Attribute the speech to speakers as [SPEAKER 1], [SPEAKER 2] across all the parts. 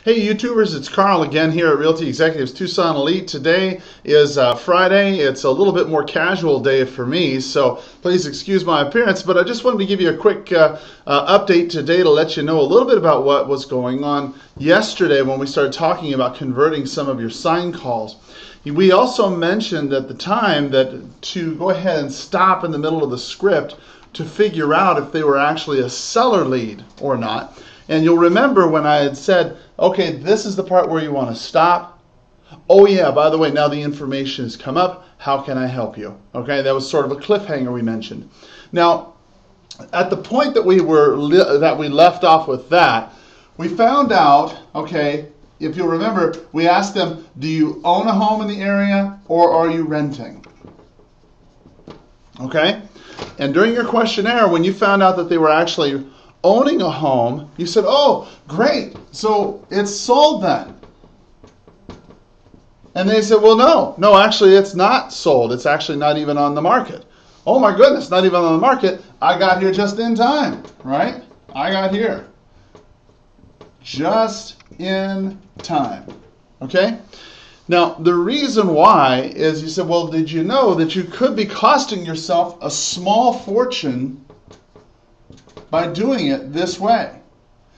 [SPEAKER 1] Hey YouTubers, it's Karl again here at Realty Executives Tucson Elite. Today is Friday. It's a little bit more casual day for me, so please excuse my appearance, but I just wanted to give you a quick update today to let you know a little bit about what was going on yesterday when we started talking about converting some of your sign calls. We also mentioned at the time that to go ahead and stop in the middle of the script to figure out if they were actually a seller lead or not. And you'll remember when I had said, okay, this is the part where you want to stop. Oh yeah, by the way, now the information has come up. How can I help you? Okay, that was sort of a cliffhanger we mentioned. Now, at the point that we left off with that, we found out, okay, if you'll remember, we asked them, do you own a home in the area or are you renting? Okay, and during your questionnaire, when you found out that they were actually owning a home, you said, oh, great, so it's sold then. And they said, well, no, actually it's not sold. It's actually not even on the market. Oh my goodness, not even on the market. I got here just in time, right? I got here just in time, okay? Now, the reason why is you said, well, did you know that you could be costing yourself a small fortune by doing it this way?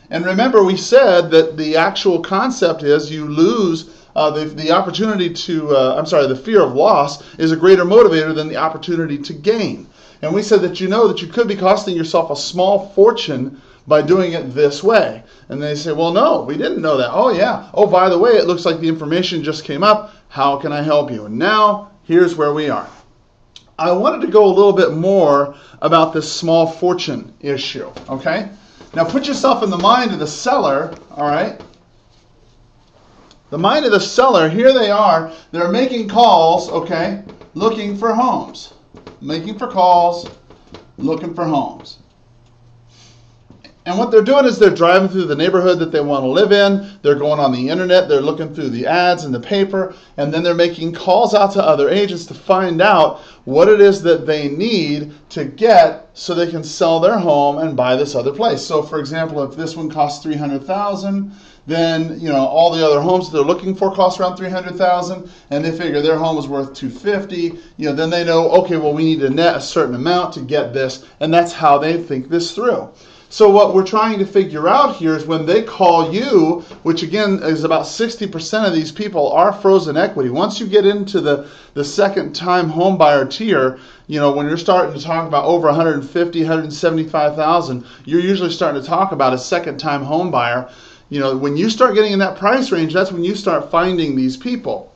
[SPEAKER 1] And remember, we said that the actual concept is you lose the opportunity to, the fear of loss is a greater motivator than the opportunity to gain. And we said that you know that you could be costing yourself a small fortune by doing it this way. And they say, well, no, we didn't know that. Oh, yeah. Oh, by the way, it looks like the information just came up. How can I help you? And now, here's where we are. I wanted to go a little bit more about this small fortune issue, okay? Now put yourself in the mind of the seller, all right? The mind of the seller, here they are, they're making calls, okay, looking for homes. Making for calls, looking for homes. And what they're doing is they're driving through the neighborhood that they want to live in. They're going on the internet. They're looking through the ads in the paper. And then they're making calls out to other agents to find out what it is that they need to get so they can sell their home and buy this other place. So, for example, if this one costs $300,000, then all the other homes that they're looking for cost around $300,000, and they figure their home is worth $250,000. Then they know, okay, well, we need to net a certain amount to get this, and that's how they think this through. So what we're trying to figure out here is when they call you, which again is about 60% of these people are frozen equity. Once you get into the second time home buyer tier, when you're starting to talk about over $150,000, $175,000, you're usually starting to talk about a second time home buyer. When you start getting in that price range, that's when you start finding these people.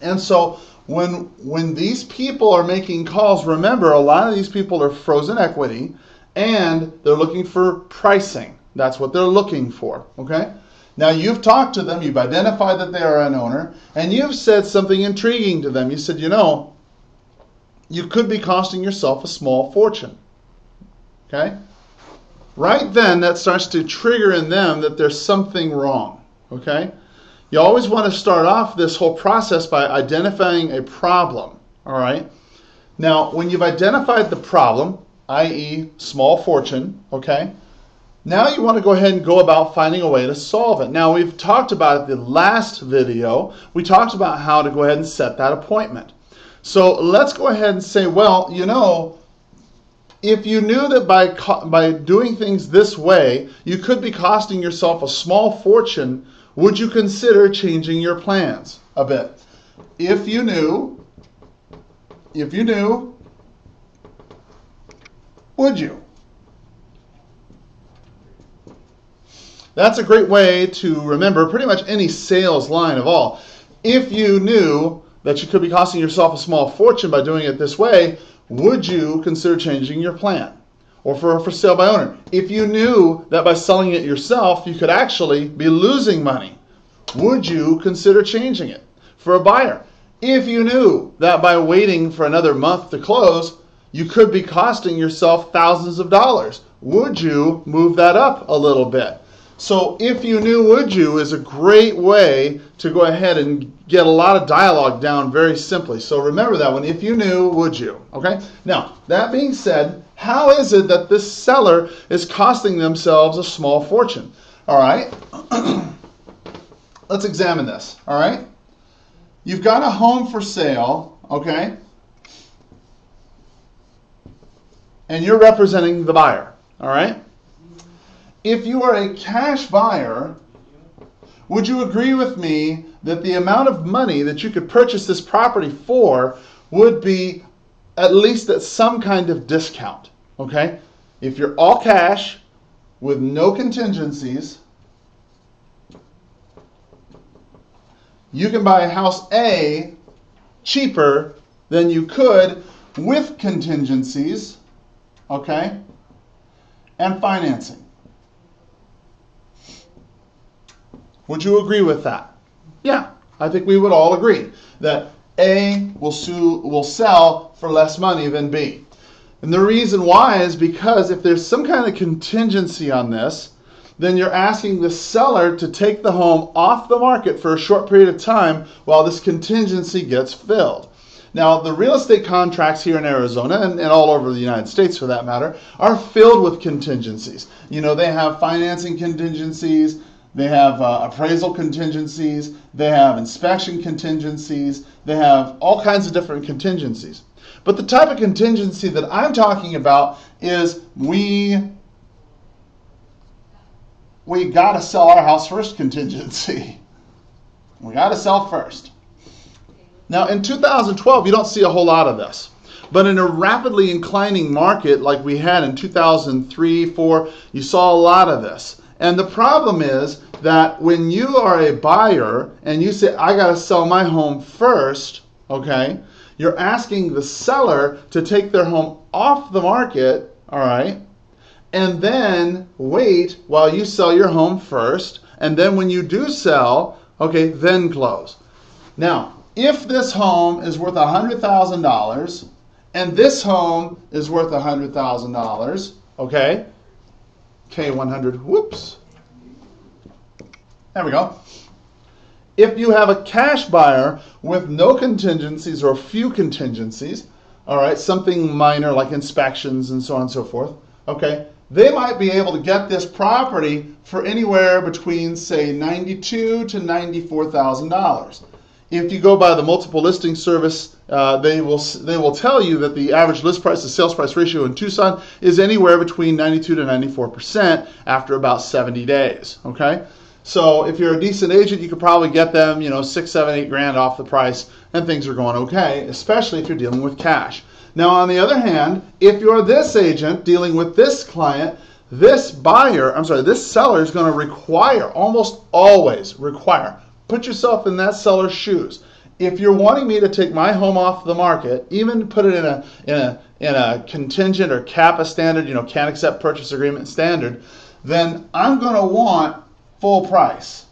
[SPEAKER 1] And so when these people are making calls, remember, a lot of these people are frozen equity, and they're looking for pricing. That's what they're looking for, okay? Now, you've talked to them, you've identified that they are an owner, and you've said something intriguing to them. You said, you could be costing yourself a small fortune, okay? Right then, that starts to trigger in them that there's something wrong, okay? You always want to start off this whole process by identifying a problem, all right? Now, when you've identified the problem, i.e. small fortune, okay? Now you want to go ahead and go about finding a way to solve it. Now we've talked about it in the last video. We talked about how to go ahead and set that appointment. So let's go ahead and say, well, if you knew that by doing things this way, you could be costing yourself a small fortune, would you consider changing your plans a bit? If you knew, would you? That's a great way to remember pretty much any sales line of all. If you knew that you could be costing yourself a small fortune by doing it this way, would you consider changing your plan? Or for sale by owner. If you knew that by selling it yourself, you could actually be losing money, would you consider changing it? For a buyer, if you knew that by waiting for another month to close, you could be costing yourself thousands of dollars, would you move that up a little bit? So if you knew, would you is a great way to go ahead and get a lot of dialogue down very simply. So remember that one, if you knew, would you? Okay. Now, that being said, how is it that this seller is costing themselves a small fortune? All right. let's examine this, all right? You've got a home for sale, okay? And you're representing the buyer, all right? If you are a cash buyer, would you agree with me that the amount of money that you could purchase this property for would be at least at some kind of discount, okay? If you're all cash with no contingencies, you can buy a house A cheaper than you could with contingencies, okay, and financing. Would you agree with that? Yeah, I think we would all agree that A will sell for less money than B. And the reason why is because if there's some kind of contingency on this, then you're asking the seller to take the home off the market for a short period of time while this contingency gets filled. Now, the real estate contracts here in Arizona, and all over the United States for that matter, are filled with contingencies. You know, they have financing contingencies, they have appraisal contingencies, they have inspection contingencies, they have all kinds of different contingencies. But the type of contingency that I'm talking about is we got to sell our house first contingency. We got to sell first. Now, in 2012, you don't see a whole lot of this. But in a rapidly inclining market like we had in 2003, 2004, you saw a lot of this. And the problem is that when you are a buyer and you say, I got to sell my home first, okay, you're asking the seller to take their home off the market, all right, and then wait while you sell your home first, and then when you do sell, okay, then close. Now, if this home is worth $100,000 and this home is worth $100,000, okay, K100, whoops, there we go. If you have a cash buyer with no contingencies or few contingencies, all right, something minor like inspections and so on and so forth, okay, they might be able to get this property for anywhere between, say, $92,000 to $94,000. If you go by the multiple listing service, they will tell you that the average list price to sales price ratio in Tucson is anywhere between 92 to 94% after about 70 days. Okay, so if you're a decent agent, you could probably get them, you know, $6, $7, $8 off the price, and things are going okay, especially if you're dealing with cash. Now, on the other hand, if you're this agent dealing with this client, this seller is going to require, almost always require. Put yourself in that seller's shoes. If you're wanting me to take my home off the market, even put it in a contingent or CAPA standard, you know, can't accept purchase agreement standard, then I'm going to want full price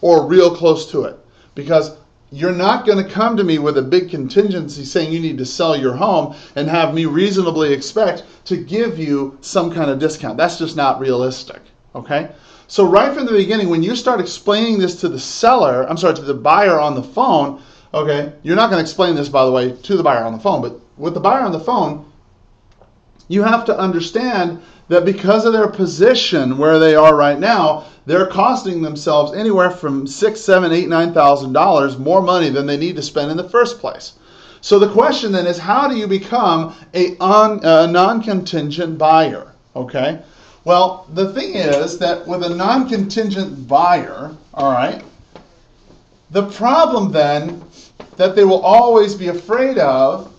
[SPEAKER 1] or real close to it, because you're not going to come to me with a big contingency saying you need to sell your home and have me reasonably expect to give you some kind of discount. That's just not realistic. Okay? So right from the beginning, when you start explaining this to the seller, to the buyer on the phone, okay, you're not going to explain this, by the way, to the buyer on the phone, but with the buyer on the phone, you have to understand that because of their position where they are right now, they're costing themselves anywhere from $6,000, $7,000, $8,000, $9,000 more money than they need to spend in the first place. So the question then is, how do you become a non-contingent buyer? Okay. Well, the thing is that with a non-contingent buyer, all right, the problem then that they will always be afraid of,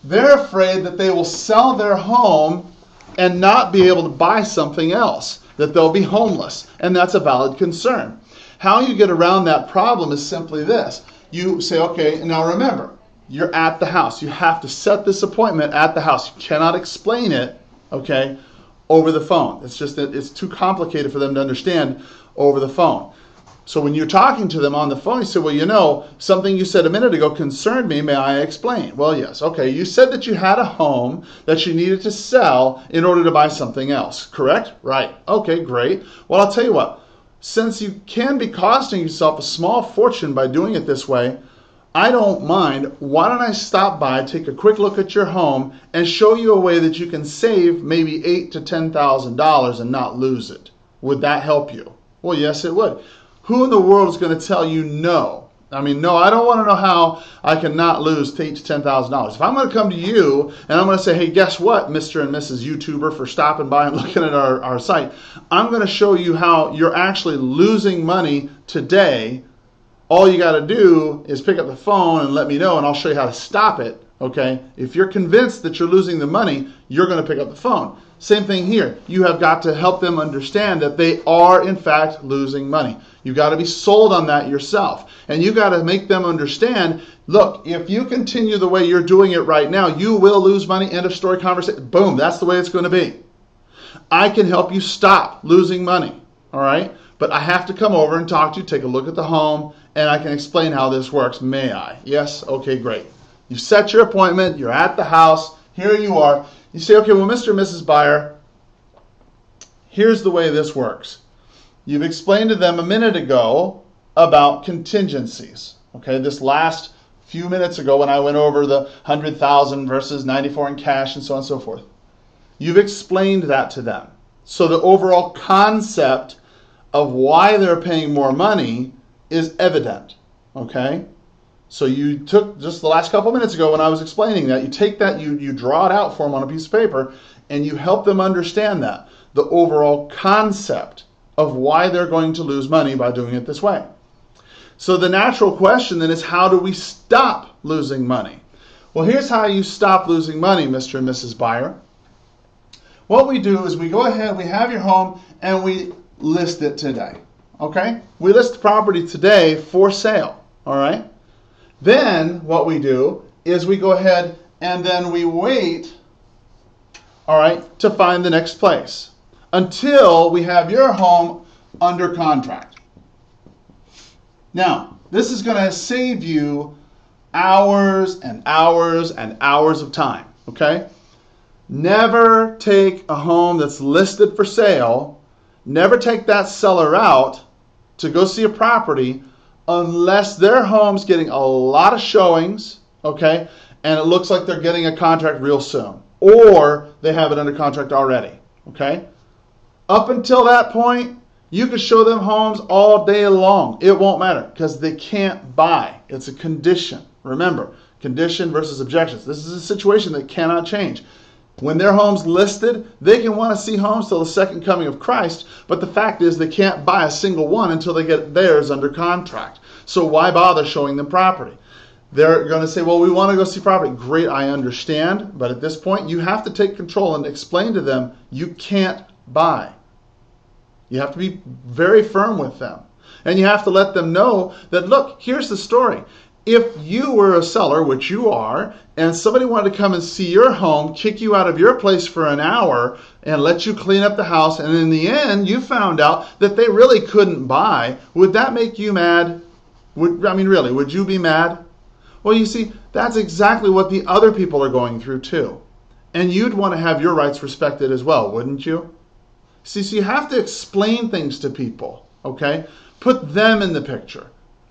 [SPEAKER 1] they're afraid that they will sell their home and not be able to buy something else, that they'll be homeless, and that's a valid concern. How you get around that problem is simply this. You say, okay, now remember, you're at the house. You have to set this appointment at the house. You cannot explain it, okay, over the phone. It's just that it's too complicated for them to understand over the phone. So when you're talking to them on the phone, you say, well, you know, something you said a minute ago concerned me. May I explain? Well, yes. Okay, you said that you had a home that you needed to sell in order to buy something else, correct? Right. Okay, great. Well, I'll tell you what. Since you can be costing yourself a small fortune by doing it this way, I don't mind. Why don't I stop by, take a quick look at your home, and show you a way that you can save maybe $8,000 to $10,000 and not lose it? Would that help you? Well, yes, it would. Who in the world is going to tell you no? I mean, no, I don't want to know how I can not lose $8,000 to $10,000. If I'm going to come to you and I'm going to say, hey, guess what, Mr. and Mrs. YouTuber, for stopping by and looking at our site, I'm going to show you how you're actually losing money today. All you got to do is pick up the phone and let me know, and I'll show you how to stop it. Okay? If you're convinced that you're losing the money, you're going to pick up the phone. Same thing here. You have got to help them understand that they are, in fact, losing money. You've got to be sold on that yourself. And you've got to make them understand, look, if you continue the way you're doing it right now, you will lose money. End of story, conversation. Boom, that's the way it's going to be. I can help you stop losing money, all right? But I have to come over and talk to you, take a look at the home, and I can explain how this works. May I? Yes? Okay, great. You set your appointment. You're at the house. Here you are. You say, okay, well, Mr. and Mrs. Buyer, here's the way this works. You've explained to them a minute ago about contingencies. Okay, this last few minutes ago when I went over the 100,000 versus 94 in cash and so on and so forth. You've explained that to them. So the overall concept of why they're paying more money is evident. Okay? So you took just the last couple minutes ago when I was explaining that, you take that, you draw it out for them on a piece of paper, and you help them understand that, the overall concept of why they're going to lose money by doing it this way. So the natural question then is, how do we stop losing money? Well, here's how you stop losing money, Mr. and Mrs. Buyer. What we do is we go ahead, we have your home, and we list it today. Okay? We list the property today for sale. All right? Then what we do is we go ahead and then we wait, all right, to find the next place until we have your home under contract. Now, this is going to save you hours and hours and hours of time, okay? Never take a home that's listed for sale, never take that seller out to go see a property unless their home's getting a lot of showings, okay, and it looks like they're getting a contract real soon, or they have it under contract already, okay? Up until that point, you can show them homes all day long. It won't matter because they can't buy. It's a condition. Remember, condition versus objections. This is a situation that cannot change. When their home's listed, they can want to see homes till the second coming of Christ, but the fact is they can't buy a single one until they get theirs under contract. So why bother showing them property? They're going to say, well, we want to go see property. Great, I understand, but at this point, you have to take control and explain to them you can't buy. You have to be very firm with them. And you have to let them know that, look, here's the story. If you were a seller, which you are, and somebody wanted to come and see your home, kick you out of your place for an hour, and let you clean up the house, and in the end, you found out that they really couldn't buy, would that make you mad? Really, would you be mad? Well, you see, that's exactly what the other people are going through too. And you'd want to have your rights respected as well, wouldn't you? See, so you have to explain things to people, okay? Put them in the picture.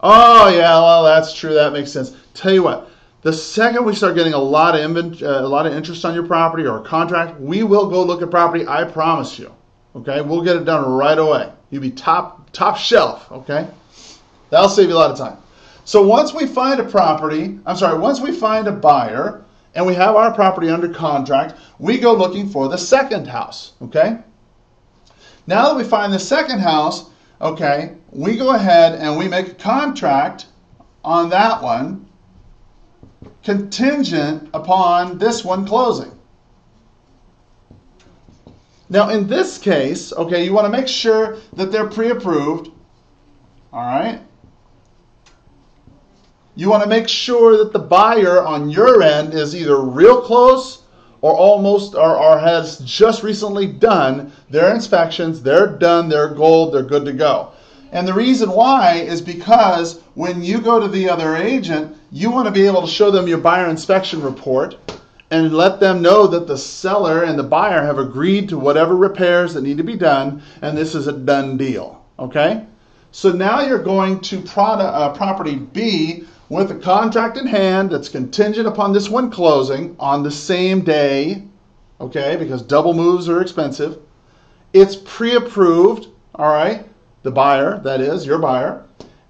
[SPEAKER 1] Oh, yeah, well, that's true. That makes sense. Tell you what, the second we start getting a lot of interest on your property or a contract, we will go look at property, I promise you. Okay? We'll get it done right away. You'll be top shelf, okay? That'll save you a lot of time. So once we find once we find a buyer and we have our property under contract, we go looking for the second house, okay? Now that we find the second house, okay, we go ahead and we make a contract on that one contingent upon this one closing. Now in this case, okay, you want to make sure that they're pre-approved, all right? You want to make sure that the buyer on your end is either real close or almost or has just recently done their inspections. They're done, they're gold, they're good to go. And the reason why is because when you go to the other agent, you want to be able to show them your buyer inspection report and let them know that the seller and the buyer have agreed to whatever repairs that need to be done, and this is a done deal. Okay? So now you're going to property B with a contract in hand that's contingent upon this one closing on the same day, okay, because double moves are expensive. It's pre-approved, all right? the buyer, that is, your buyer,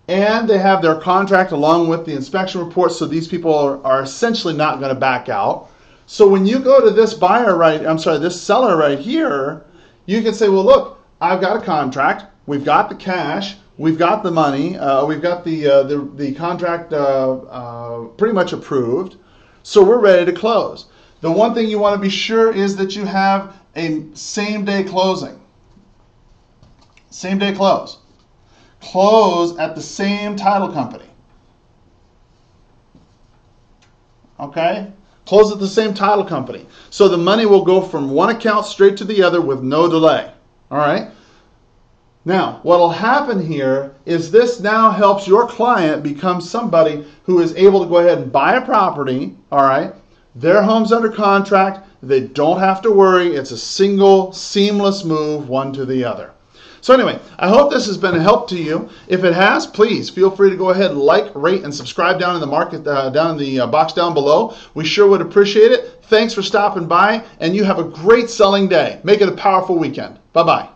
[SPEAKER 1] and they have their contract along with the inspection report, so these people are essentially not going to back out. So when you go to this this seller right here, you can say, well, look, I've got a contract, we've got the cash, we've got the money, we've got the contract pretty much approved, so we're ready to close. The one thing you want to be sure is that you have a same-day closing. Same-day close. Close at the same title company. Okay? Close at the same title company. So the money will go from one account straight to the other with no delay. All right? Now, what will happen here is this now helps your client become somebody who is able to go ahead and buy a property. All right? Their home's under contract. They don't have to worry. It's a single, seamless move, one to the other. So anyway, I hope this has been a help to you. If it has, please feel free to go ahead and like, rate, and subscribe down in the box down below. We sure would appreciate it. Thanks for stopping by, and you have a great selling day. Make it a powerful weekend. Bye-bye.